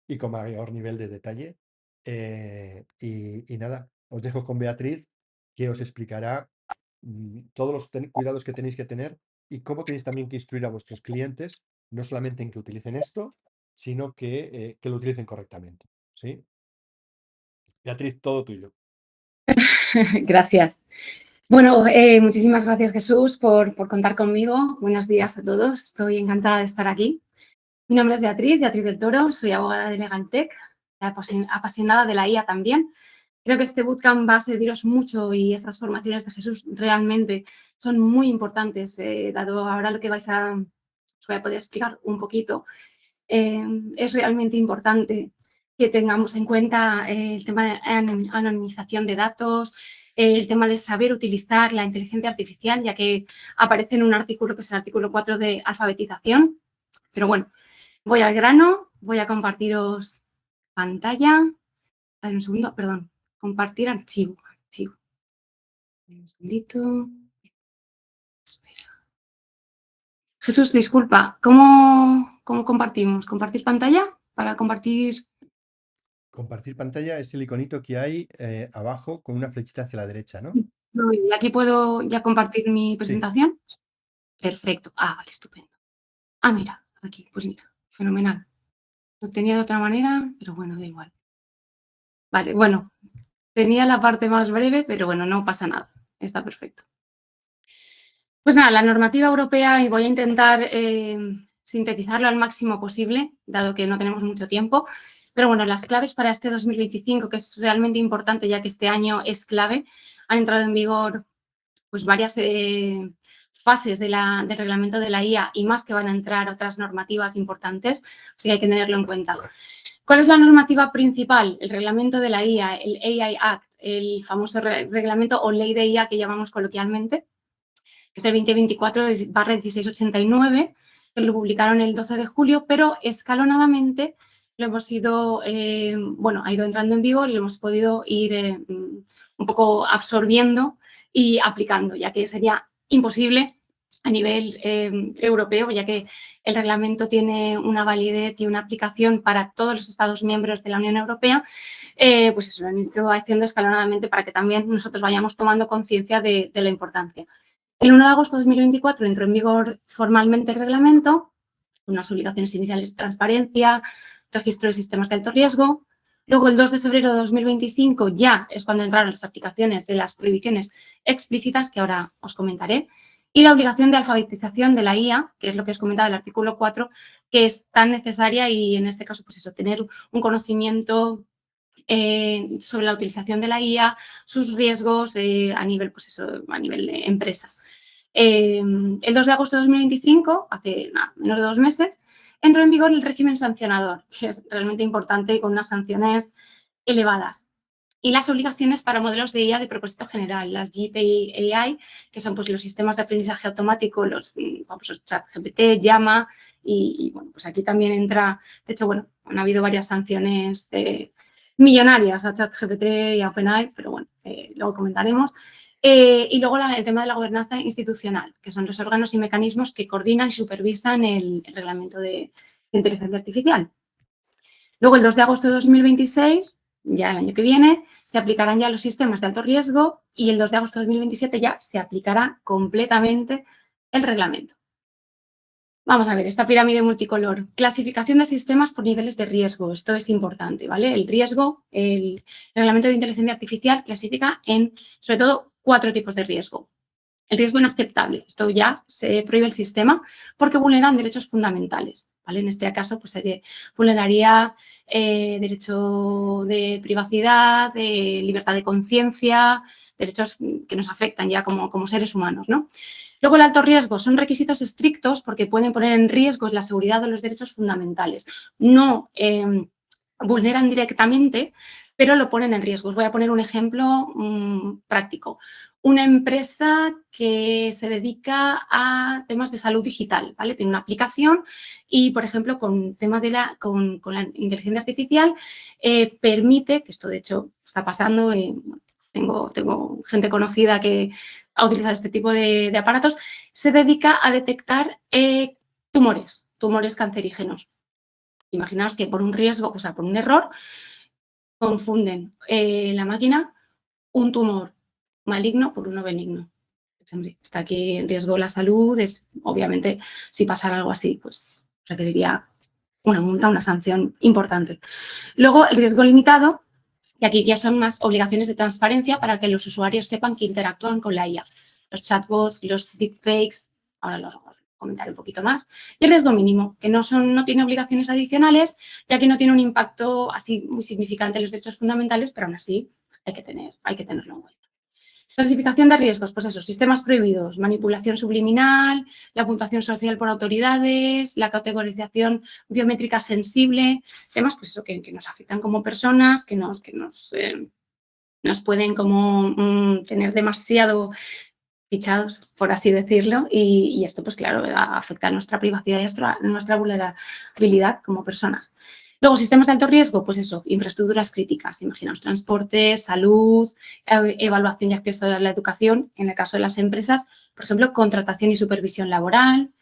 y con mayor nivel de detalle. Y nada, os dejo con Beatriz, que os explicará todos los cuidados que tenéis que tener y cómo tenéis también que instruir a vuestros clientes, no solamente en que utilicen esto, sino que lo utilicen correctamente. ¿Sí? Beatriz, todo tuyo. Gracias. Bueno, muchísimas gracias, Jesús, por contar conmigo. Buenos días a todos. Estoy encantada de estar aquí. Mi nombre es Beatriz del Toro. Soy abogada de Legantec, apasionada de la IA también. Creo que este bootcamp va a serviros mucho y estas formaciones de Jesús realmente son muy importantes, dado ahora lo que os voy a poder explicar un poquito. Es realmente importante que tengamos en cuenta el tema de anonimización de datos, el tema de saber utilizar la inteligencia artificial, ya que aparece en un artículo que es el artículo 4 de alfabetización. Pero bueno, voy al grano, voy a compartiros pantalla. A ver, un segundo, perdón. Compartir archivo. Un segundito. Espera. Jesús, disculpa, ¿cómo compartimos? ¿Compartir pantalla? Para compartir. Compartir pantalla es el iconito que hay abajo con una flechita hacia la derecha, ¿no? ¿Y aquí puedo ya compartir mi Sí, presentación? Perfecto. Ah, vale, estupendo. Ah, mira, aquí, pues mira, fenomenal. Lo tenía de otra manera, pero bueno, da igual. Vale, bueno, tenía la parte más breve, pero bueno, no pasa nada. Está perfecto. Pues nada, la normativa europea, y voy a intentar sintetizarlo al máximo posible, dado que no tenemos mucho tiempo. Pero bueno, las claves para este 2025, que es realmente importante ya que este año es clave, han entrado en vigor pues varias fases del reglamento de la IA y más que van a entrar otras normativas importantes, así que hay que tenerlo en cuenta. ¿Cuál es la normativa principal? El reglamento de la IA, el AI Act, el famoso reglamento o ley de IA que llamamos coloquialmente, que es el 2024/1689, que lo publicaron el 12 de julio, pero escalonadamente lo hemos ido, ha ido entrando en vigor y lo hemos podido ir un poco absorbiendo y aplicando, ya que sería imposible a nivel europeo, ya que el reglamento tiene una validez y una aplicación para todos los Estados miembros de la Unión Europea, pues eso lo han ido haciendo escalonadamente para que también nosotros vayamos tomando conciencia de la importancia. El 1 de agosto de 2024 entró en vigor formalmente el reglamento, unas obligaciones iniciales de transparencia, registro de sistemas de alto riesgo. Luego, el 2 de febrero de 2025 ya es cuando entraron las aplicaciones de las prohibiciones explícitas, que ahora os comentaré, y la obligación de alfabetización de la IA, que es lo que os comentaba el artículo 4, que es tan necesaria y en este caso, pues eso, tener un conocimiento sobre la utilización de la IA, sus riesgos a nivel, pues eso, a nivel de empresa. El 2 de agosto de 2025, hace menos de 2 meses, entró en vigor el régimen sancionador, que es realmente importante y con unas sanciones elevadas. Y las obligaciones para modelos de IA de propósito general, las GPAI, que son pues, los sistemas de aprendizaje automático, los famosos ChatGPT, Llama, y bueno, pues aquí también entra, de hecho, bueno, han habido varias sanciones millonarias a ChatGPT y a OpenAI, pero bueno, luego comentaremos. Y luego el tema de la gobernanza institucional, que son los órganos y mecanismos que coordinan y supervisan el reglamento de inteligencia artificial. Luego, el 2 de agosto de 2026, ya el año que viene, se aplicarán ya los sistemas de alto riesgo y el 2 de agosto de 2027 ya se aplicará completamente el reglamento. Vamos a ver, esta pirámide multicolor. Clasificación de sistemas por niveles de riesgo. Esto es importante, ¿vale? El riesgo, el reglamento de inteligencia artificial clasifica en, sobre todo, 4 tipos de riesgo. El riesgo inaceptable. Esto ya se prohíbe el sistema porque vulneran derechos fundamentales, ¿vale? En este caso, pues se vulneraría derecho de privacidad, de libertad de conciencia, derechos que nos afectan ya como seres humanos, ¿no? Luego, el alto riesgo son requisitos estrictos porque pueden poner en riesgo la seguridad de los derechos fundamentales. No vulneran directamente, pero lo ponen en riesgo. Os voy a poner un ejemplo práctico. Una empresa que se dedica a temas de salud digital, ¿vale? Tiene una aplicación y, por ejemplo, con tema de con la inteligencia artificial, permite, que esto de hecho está pasando, tengo gente conocida que ha utilizado este tipo de aparatos, se dedica a detectar tumores cancerígenos. Imaginaos que por un riesgo, o sea, por un error, confunden la máquina un tumor maligno por uno benigno. Pues, hombre, está aquí en riesgo la salud, obviamente, si pasara algo así, pues requeriría una multa, una sanción importante. Luego, el riesgo limitado, y aquí ya son más obligaciones de transparencia para que los usuarios sepan que interactúan con la IA. Los chatbots, los deepfakes, ahora los comentaré un poquito más. Y el riesgo mínimo, que no tiene obligaciones adicionales, ya que no tiene un impacto así muy significante en los derechos fundamentales, pero aún así hay que tenerlo en cuenta. Clasificación de riesgos, pues eso, sistemas prohibidos, manipulación subliminal, la puntuación social por autoridades, la categorización biométrica sensible, temas pues eso, que nos afectan como personas, que nos pueden como tener demasiado fichados, por así decirlo, y esto pues claro, afecta a nuestra privacidad y a nuestra vulnerabilidad como personas. Luego, sistemas de alto riesgo, pues eso, infraestructuras críticas, imaginaos, transporte, salud, evaluación y acceso a la educación, en el caso de las empresas, por ejemplo, contratación y supervisión laboral,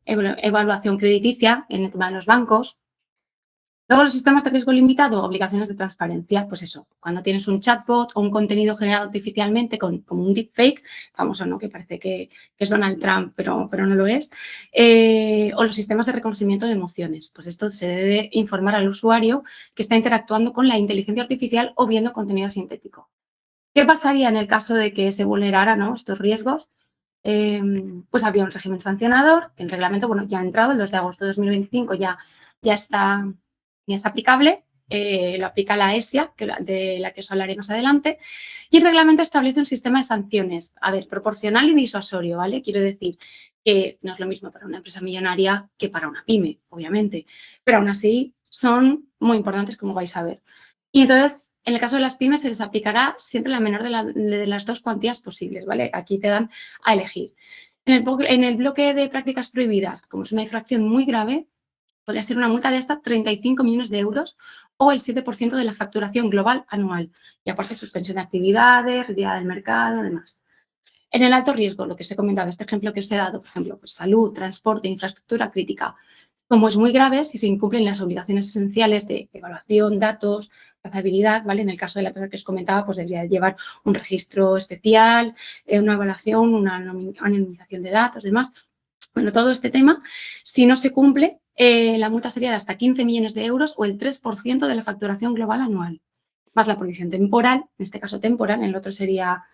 evaluación crediticia en el tema de los bancos, Luego, los sistemas de riesgo limitado, obligaciones de transparencia, pues eso, cuando tienes un chatbot o un contenido generado artificialmente como un deepfake, famoso, ¿no? Que parece que es Donald Trump, pero no lo es, o los sistemas de reconocimiento de emociones. Pues esto se debe informar al usuario que está interactuando con la inteligencia artificial o viendo contenido sintético. ¿Qué pasaría en el caso de que se vulneraran, ¿no?, estos riesgos? Pues habría un régimen sancionador, que el reglamento, bueno, ya ha entrado, el 2 de agosto de 2025 ya es aplicable, lo aplica la ESIA, de la que os hablaré más adelante, y el reglamento establece un sistema de sanciones, a ver, proporcional y disuasorio, ¿vale? Quiero decir que no es lo mismo para una empresa millonaria que para una pyme, obviamente, pero aún así son muy importantes, como vais a ver. Y entonces, en el caso de las pymes, se les aplicará siempre la menor de las dos cuantías posibles, ¿vale? Aquí te dan a elegir. En el bloque de prácticas prohibidas, como es una infracción muy grave, podría ser una multa de hasta 35 millones de euros o el 7% de la facturación global anual. Y aparte, suspensión de actividades, retirada del mercado, demás. En el alto riesgo, lo que os he comentado, este ejemplo que os he dado, por ejemplo, pues salud, transporte, infraestructura crítica, como es muy grave, si se incumplen las obligaciones esenciales de evaluación, datos, trazabilidad, ¿vale? En el caso de la empresa que os comentaba, pues debería llevar un registro especial, una evaluación, una anonimización de datos, demás. Bueno, todo este tema, si no se cumple, la multa sería de hasta 15 millones de euros o el 3% de la facturación global anual, más la prohibición temporal, en este caso temporal, en el otro sería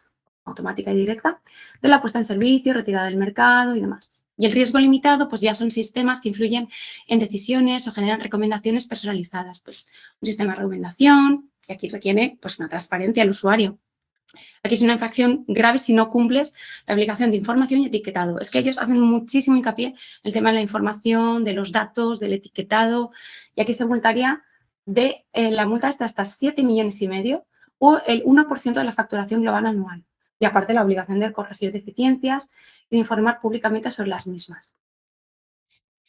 automática y directa, de la puesta en servicio, retirada del mercado y demás. Y el riesgo limitado, pues ya son sistemas que influyen en decisiones o generan recomendaciones personalizadas. Pues un sistema de recomendación, que aquí requiere pues una transparencia al usuario. Aquí es una infracción grave si no cumples la obligación de información y etiquetado. Es que ellos hacen muchísimo hincapié en el tema de la información, de los datos, del etiquetado, y aquí se multaría de la multa hasta 7 millones y medio o el 1% de la facturación global anual. Y aparte la obligación de corregir deficiencias y de informar públicamente sobre las mismas.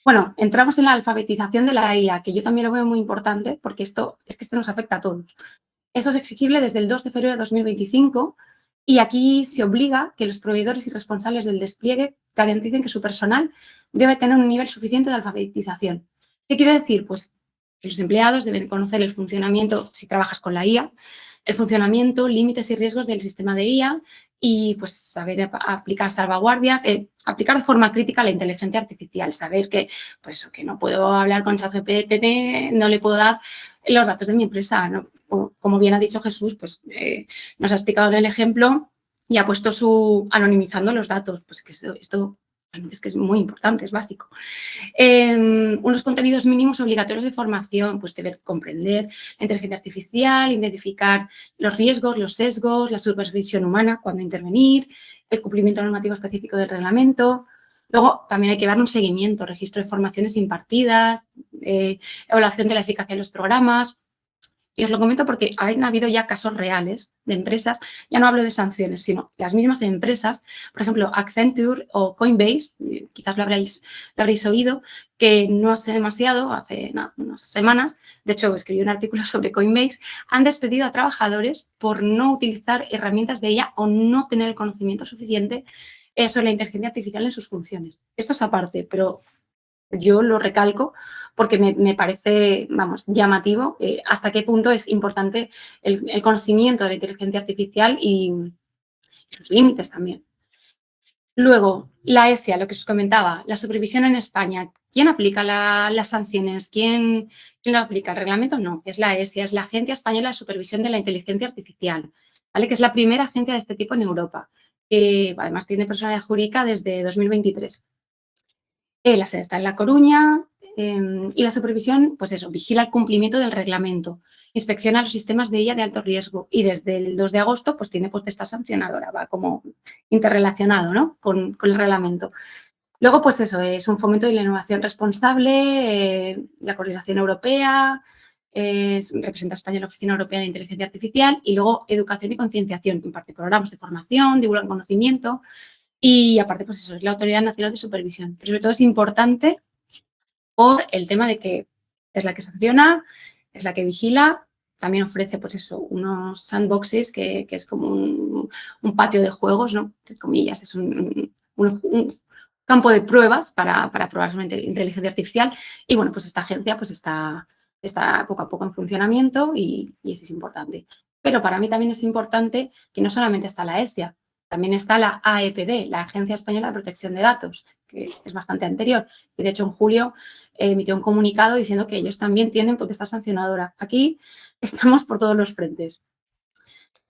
Bueno, entramos en la alfabetización de la IA, que yo también lo veo muy importante porque esto nos afecta a todos. Esto es exigible desde el 2 de febrero de 2025 y aquí se obliga que los proveedores y responsables del despliegue garanticen que su personal debe tener un nivel suficiente de alfabetización. ¿Qué quiere decir? Pues que los empleados deben conocer el funcionamiento, si trabajas con la IA, el funcionamiento, límites y riesgos del sistema de IA y pues saber aplicar salvaguardias, aplicar de forma crítica la inteligencia artificial, saber que, pues, que no puedo hablar con ChatGPT, no le puedo dar los datos de mi empresa, ¿no? Como bien ha dicho Jesús, pues nos ha explicado en el ejemplo y ha puesto anonimizando los datos, pues que esto realmente es que es muy importante, es básico. Unos contenidos mínimos obligatorios de formación, pues debe comprender la inteligencia artificial, identificar los riesgos, los sesgos, la supervisión humana, cuándo intervenir, el cumplimiento normativo específico del reglamento. Luego, también hay que dar un seguimiento, registro de formaciones impartidas, evaluación de la eficacia de los programas. Y os lo comento porque han habido ya casos reales de empresas, ya no hablo de sanciones, sino las mismas empresas, por ejemplo, Accenture o Coinbase, quizás lo habréis oído, que no hace demasiado, hace unas semanas, de hecho escribí un artículo sobre Coinbase, han despedido a trabajadores por no utilizar herramientas de ella o no tener el conocimiento suficiente sobre la inteligencia artificial en sus funciones. Esto es aparte, pero yo lo recalco porque me parece, vamos, llamativo hasta qué punto es importante el conocimiento de la inteligencia artificial y sus límites también. Luego, la ESIA, lo que os comentaba, la supervisión en España. ¿Quién aplica las sanciones? ¿Quién lo aplica? ¿El reglamento? No, es la ESIA, es la Agencia Española de Supervisión de la Inteligencia Artificial, ¿vale? Que es la primera agencia de este tipo en Europa, que además tiene personalidad jurídica desde 2023. La sede está en La Coruña y la supervisión, pues eso, vigila el cumplimiento del reglamento, inspecciona los sistemas de IA de alto riesgo y desde el 2 de agosto pues tiene potestad sancionadora, va como interrelacionado, ¿no?, con el reglamento. Luego, pues eso, es un fomento de la innovación responsable, la coordinación europea, representa a España en la Oficina Europea de Inteligencia Artificial y luego educación y concienciación, imparte programas de formación, divulgan conocimiento. Y aparte, pues eso, es la Autoridad Nacional de Supervisión. Pero sobre todo es importante por el tema de que es la que sanciona, es la que vigila, también ofrece, pues eso, unos sandboxes que es como un patio de juegos, ¿no?, entre comillas, es un campo de pruebas para probar una inteligencia artificial. Y bueno, pues esta agencia pues está está poco a poco en funcionamiento y eso es importante. Pero para mí también es importante que no solamente está la ESIA, también está la AEPD, la Agencia Española de Protección de Datos, que es bastante anterior. Y de hecho, en julio emitió un comunicado diciendo que ellos también tienen potestad sancionadora. Aquí estamos por todos los frentes.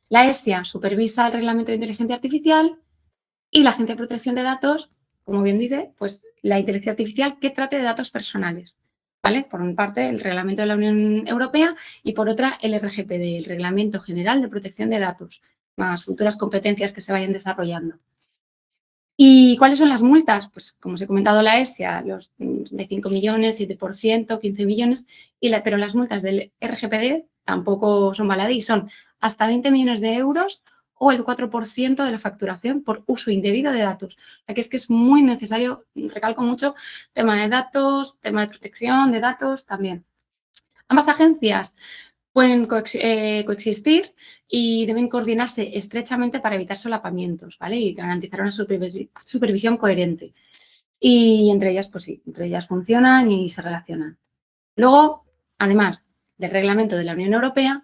La ESIA supervisa el reglamento de inteligencia artificial y la Agencia de Protección de Datos, como bien dice, pues la inteligencia artificial que trate de datos personales. ¿Vale? Por una parte, el reglamento de la Unión Europea y por otra, el RGPD, el Reglamento General de Protección de Datos, más futuras competencias que se vayan desarrollando. ¿Y cuáles son las multas? Pues, como os he comentado, la ESIA, los de 5 millones, 7%, 15 millones, pero las multas del RGPD tampoco son baladí, son hasta 20 millones de euros o el 4% de la facturación por uso indebido de datos. O sea, que es muy necesario, recalco mucho, tema de datos, tema de protección de datos también. Ambas agencias pueden coexistir y deben coordinarse estrechamente para evitar solapamientos, ¿vale? Y garantizar una supervisión coherente. Y entre ellas, pues sí, entre ellas funcionan y se relacionan. Luego, además del reglamento de la Unión Europea,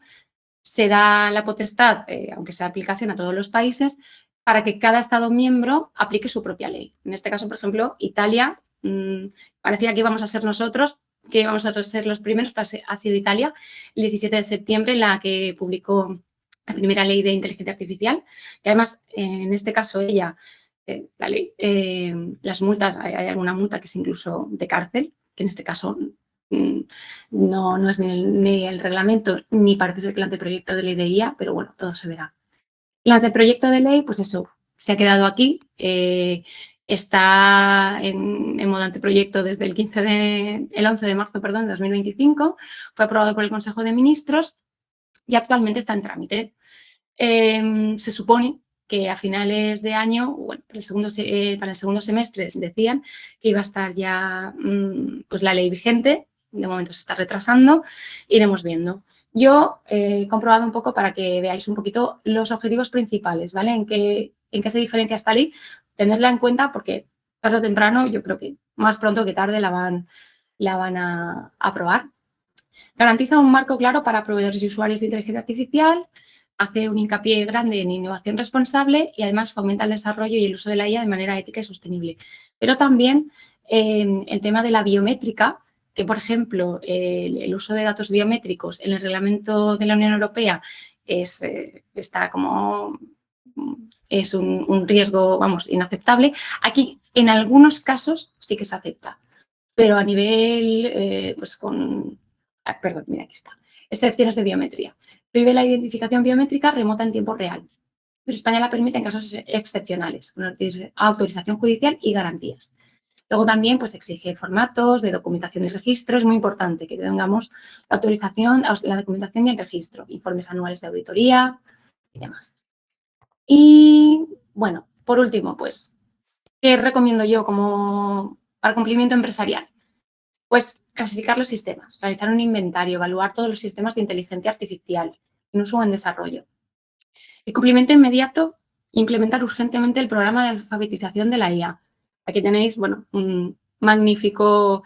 se da la potestad, aunque sea aplicación a todos los países, para que cada Estado miembro aplique su propia ley. En este caso, por ejemplo, Italia, parecía que íbamos a ser nosotros, que íbamos a ser los primeros, pero ha sido Italia, el 17 de septiembre, en la que publicó la primera ley de inteligencia artificial. Y además, en este caso, ella, la ley, las multas, hay alguna multa que es incluso de cárcel, que en este caso no es ni el reglamento, ni parece ser que el anteproyecto de ley de IA, pero bueno, todo se verá. El anteproyecto de ley, pues eso, se ha quedado aquí, está en modo anteproyecto desde el 11 de marzo, perdón, de 2025, fue aprobado por el Consejo de Ministros y actualmente está en trámite. Se supone que a finales de año, bueno, para el segundo semestre decían que iba a estar ya pues la ley vigente, de momento se está retrasando, iremos viendo. Yo he comprobado un poco para que veáis un poquito los objetivos principales, ¿vale? En qué se diferencia esta ley, tenerla en cuenta porque tarde o temprano, yo creo que más pronto que tarde la van a aprobar. Garantiza un marco claro para proveedores y usuarios de inteligencia artificial, hace un hincapié grande en innovación responsable y además fomenta el desarrollo y el uso de la IA de manera ética y sostenible. Pero también el tema de la biométrica, que por ejemplo el uso de datos biométricos en el reglamento de la Unión Europea está como es un riesgo, vamos, inaceptable. Aquí en algunos casos sí que se acepta, pero a nivel, pues con... perdón, mira, aquí está. Excepciones de biometría. Prohíbe la identificación biométrica remota en tiempo real, pero España la permite en casos excepcionales, con autorización judicial y garantías. Luego también pues, exige formatos de documentación y registro. Es muy importante que tengamos la autorización, la documentación y el registro, informes anuales de auditoría y demás. Y bueno, por último, pues, ¿qué recomiendo yo como para cumplimiento empresarial? Pues clasificar los sistemas, realizar un inventario, evaluar todos los sistemas de inteligencia artificial en uso o en desarrollo. El cumplimiento inmediato, implementar urgentemente el programa de alfabetización de la IA. Aquí tenéis, bueno, un magnífico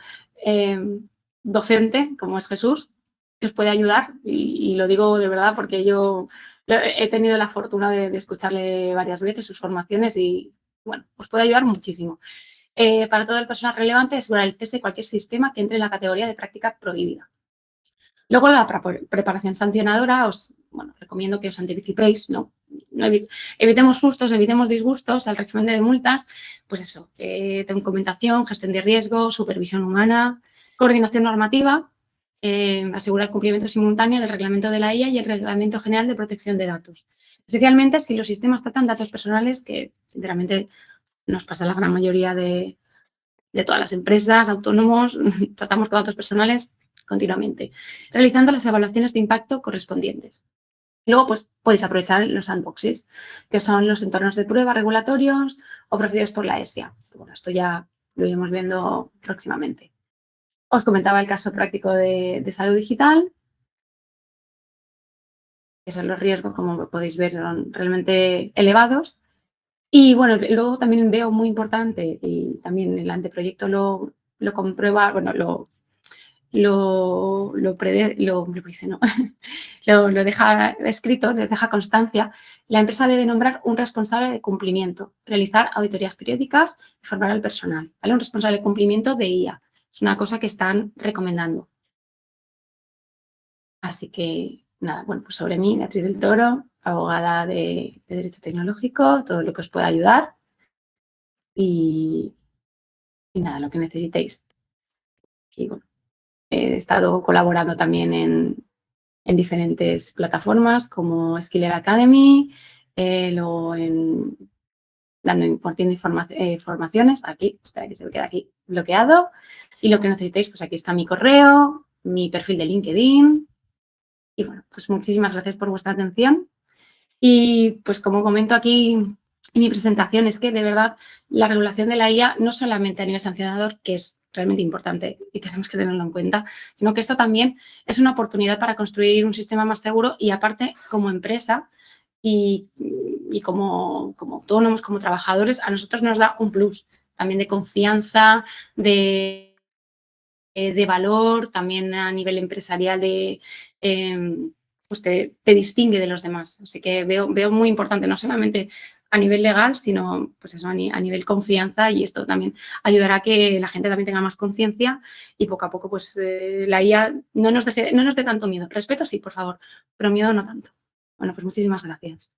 docente como es Jesús, que os puede ayudar y lo digo de verdad porque yo he tenido la fortuna de escucharle varias veces sus formaciones y, bueno, os puede ayudar muchísimo. Para todo el personal relevante, asegurar el cese de cualquier sistema que entre en la categoría de práctica prohibida. Luego, la preparación sancionadora, os recomiendo que os anticipéis, ¿no? Evitemos sustos, evitemos disgustos al régimen de multas, pues eso, documentación, gestión de riesgo, supervisión humana, coordinación normativa, asegurar el cumplimiento simultáneo del reglamento de la IA y el reglamento general de protección de datos. Especialmente si los sistemas tratan datos personales, que sinceramente nos pasa a la gran mayoría de todas las empresas, autónomos, tratamos con datos personales continuamente, realizando las evaluaciones de impacto correspondientes. Luego, pues, podéis aprovechar los sandboxes, que son los entornos de prueba regulatorios o ofrecidos por la ESIA. Bueno, esto ya lo iremos viendo próximamente. Os comentaba el caso práctico de salud digital, que son los riesgos, como podéis ver, son realmente elevados. Y bueno, luego también veo muy importante, y también el anteproyecto lo comprueba, bueno, lo lo dice, no, lo deja escrito, le deja constancia, la empresa debe nombrar un responsable de cumplimiento, realizar auditorías periódicas y formar al personal, ¿vale? Un responsable de cumplimiento de IA. Es una cosa que están recomendando. Así que, nada, bueno, pues sobre mí, Beatriz del Toro, abogada de Derecho Tecnológico, todo lo que os pueda ayudar y nada, lo que necesitéis. Y bueno, he estado colaborando también en diferentes plataformas como Skiller Academy, luego impartiendo formaciones. Aquí, espera que se me queda aquí bloqueado. Y lo que necesitéis, pues aquí está mi correo, mi perfil de LinkedIn. Y bueno, pues muchísimas gracias por vuestra atención. Y pues como comento aquí en mi presentación, es que de verdad la regulación de la IA no solamente a nivel sancionador, que es realmente importante y tenemos que tenerlo en cuenta, sino que esto también es una oportunidad para construir un sistema más seguro y aparte como empresa y como autónomos, como trabajadores, a nosotros nos da un plus también de confianza, de valor, también a nivel empresarial pues te distingue de los demás. Así que veo muy importante, no solamente a nivel legal, sino pues eso, a nivel confianza, y esto también ayudará a que la gente también tenga más conciencia y poco a poco pues la IA no nos dé tanto miedo. Respeto sí, por favor, pero miedo no tanto. Bueno, pues muchísimas gracias.